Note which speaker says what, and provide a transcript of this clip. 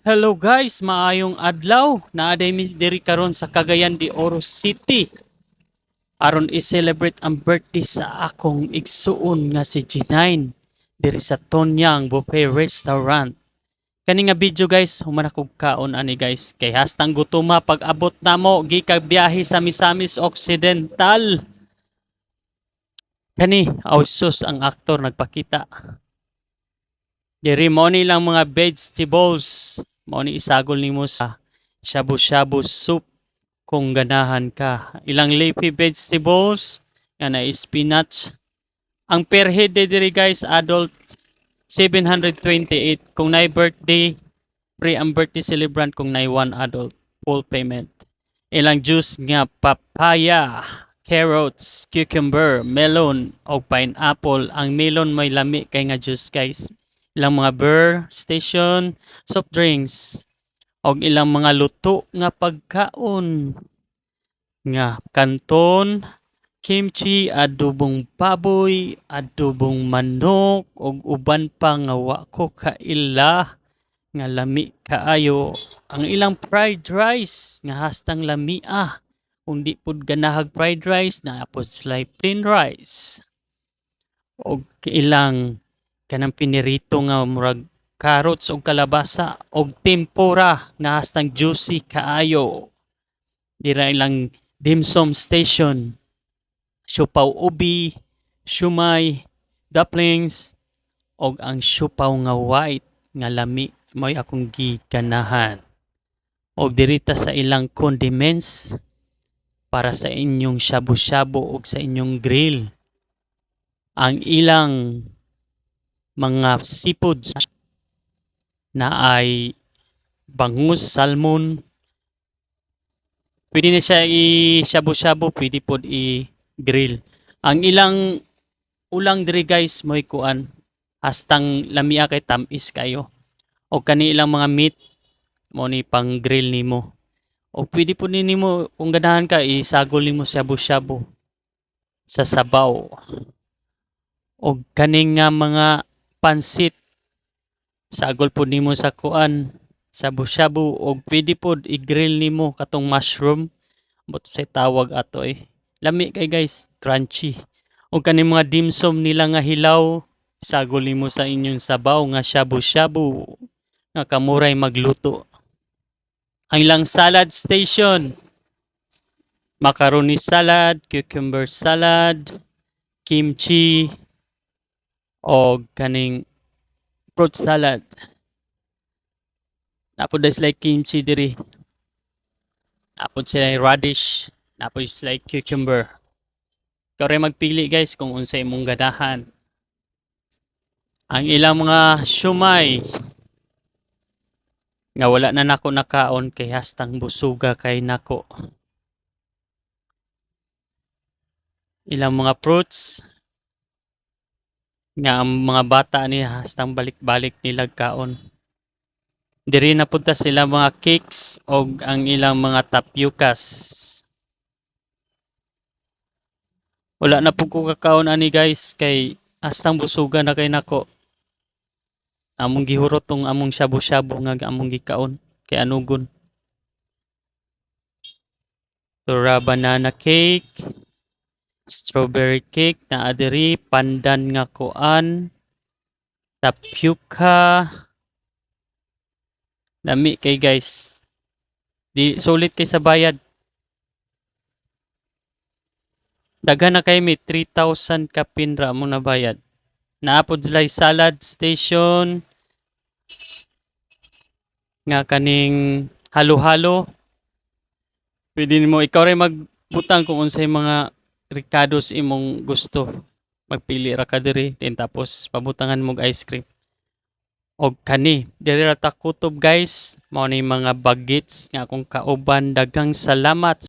Speaker 1: Hello guys, maayong adlaw. Naaday mi diri karon sa Cagayan de Oro City. Aron i-celebrate ang birthday sa akong igsuon nga si G9 diri sa Tonyang Buffet Restaurant. Kani nga video guys, human akong kaon ani guys. Kay hastang gutuma pag abot namo gikag biyahe sa Misamis Occidental. Kani ausos ang aktor nagpakita. Diri mo ni lang mga vegetables. Mao ni isagol nimo sa shabu-shabu soup kung ganahan ka. Ilang leafy vegetables, nga na spinach. Ang per head diri guys, adult 728. Kung na birthday, free ang birthday celebrant kung na one adult, full payment. Ilang juice nga papaya, carrots, cucumber, melon, o pineapple. Ang melon may lami kay nga juice guys. Ilang mga beer station, soft drinks, og ilang mga luto nga pagkaon nga kanton, kimchi, adobong baboy, adobong manok, og uban pa nga wa ko kaila nga lami kaayo. Ang ilang fried rice nga hastang lamia. Kung di pud ganahag fried rice, naapod sila plain rice. Og ilang kanang pinirito nga murag carrots o kalabasa o tempura nga hastang juicy kaayo. Dira ilang dim sum station. Siopaw ubi, siumay, dumplings, og ang siopaw nga white nga lami mo'y akong giganahan. Og dirita sa ilang condiments para sa inyong shabu-shabu og sa inyong grill. Ang ilang mga seafoods na ay bangus, salmon. Pwede na siya i-shabu-shabu, pwede pod i-grill. Ang ilang ulang diri guys mo'y kuan hastang lamia kay tamis kayo. O kani ilang mga meat mo ni pang grill nimo. O pwede po nimo kung ganahan ka isagol nimo shabu-shabu sa sabaw. O kaning nga mga pansit sagol po nimo sa kuan shabu-shabu og pwede pod i-grill nimo katong mushroom but say tawag ato lami kay guys, crunchy. O kaning mga dim sum nila nga hilaw sagol nimo sa inyong sabaw nga shabu-shabu nga kamuray magluto. Ang ilang salad station, macaroni salad, cucumber salad, kimchi, o kaning fruit salad. Napod sila kimchi diri. Napod sila radish, napod sila cucumber. Ikaw rin magpili guys kung unsay imong ganahan. Ang ilang mga siumay nga wala na nako nakaon kay hastang busuga kay nako. Ilang mga fruits nga ang mga bata ni hastang balik-balik nila kaon. Diri na punta sila mga cakes o ang ilang mga tapiokas. Wala na po ko kakaon ani guys kay hastang busuga na kay nako. Among gihurot tong among shabu-shabu nga among gikaon kay anugon. Tura banana cake, strawberry cake na adiri, pandan nga kuan, tapioca. Lami kay guys. Di sulit kay sa bayad. Daghan na kay may 3,000 ka pinra mo na bayad. Naapod sila salad station nga kaning halo-halo. Pwede nimo ikaw rin magbutang kung unsay mga ricados imong gusto. Magpili ra ka diri then tapos pabutangan mo ice cream. Og kani diri ra ta kutob guys, mao ni mga bagets nga akong kauban. Daghang salamat.